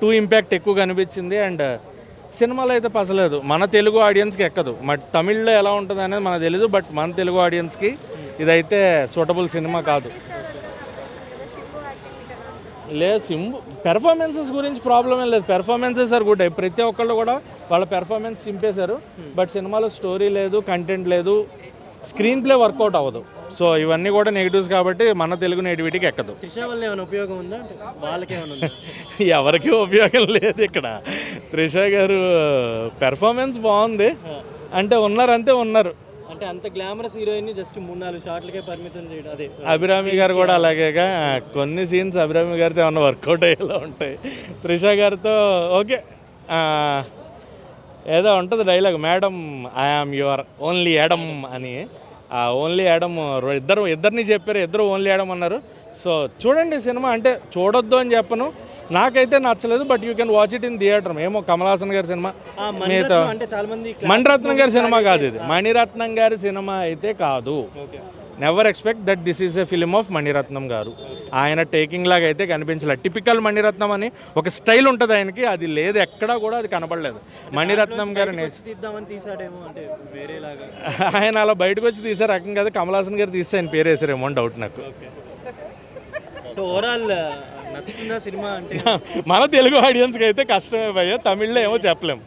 Two impact ఎక్కువ కనిపించింది. And సినిమాలో అయితే పసలేదు, మన తెలుగు ఆడియన్స్కి ఎక్కదు. తమిళ్లో ఎలా ఉంటుంది అనేది మనకు తెలీదు, బట్ మన తెలుగు ఆడియన్స్కి ఇదైతే సూటబుల్ సినిమా కాదు. లేదు, పెర్ఫార్మెన్సెస్ గురించి ప్రాబ్లం ఏం లేదు, పెర్ఫార్మెన్సెస్ ఆర్ గుడ్. ప్రతి ఒక్కళ్ళు కూడా వాళ్ళ పెర్ఫార్మెన్స్ చింపేశారు. బట్ సినిమాలో స్టోరీ లేదు, కంటెంట్ లేదు, స్క్రీన్ ప్లే వర్కౌట్ అవ్వదు. సో ఇవన్నీ కూడా నెగిటివ్స్ కాబట్టి మన తెలుగు నేటివిటీకి ఎక్కదు. ఉపయోగం ఉందా ఎవరికి ఉపయోగం లేదు ఇక్కడ. త్రిష గారు పెర్ఫార్మెన్స్ బాగుంది, అంటే ఉన్నారు. అంటే అంత గ్లామరస్ హీరోయిన్ జస్ట్ 3-4 షాట్లకే పరిమితం చేయడం. అదే అభిరామి గారు కూడా అలాగేగా, కొన్ని సీన్స్ అభిరామి గారితో ఏమన్నా వర్కౌట్ అయ్యేలా ఉంటాయి. త్రిష గారితో ఓకే, ఏదో ఉంటుంది dialogue, madam I am your only Adam అని. ఓన్లీ యాడమ్ ఇద్దరిని చెప్పారు, ఇద్దరు ఓన్లీ యాడమ్ అన్నారు. సో చూడండి సినిమా, అంటే చూడొద్దు అని చెప్పను, నాకైతే నచ్చలేదు. But you can watch it in theatre. ఏమో కమల్ హాసన్ గారి సినిమా, మిగతా మణిరత్నం గారి సినిమా కాదు ఇది, మణిరత్నం గారి సినిమా అయితే కాదు. Never expect that this is a film of Mani Ratnam గారు. ఆయన టేకింగ్ లాగా అయితే కనిపించలేదు. టిపికల్ మణిరత్నం అని ఒక స్టైల్ ఉంటుంది ఆయనకి, అది లేదు, ఎక్కడా కూడా అది కనపడలేదు. మణిరత్నం గారు ఆయన అలా బయటకు వచ్చి తీసే రకం కదా, కమల్ హాసన్ గారు తీస్తే ఆయన పేరు వేసారేమో డౌట్ నాకు. సో ఓవరాల్ నచ్చుతుందా సినిమా? అంటే మన తెలుగు ఆడియన్స్కి అయితే కష్టమే భయ్య, తమిళ్లో ఏమో చెప్పలేము.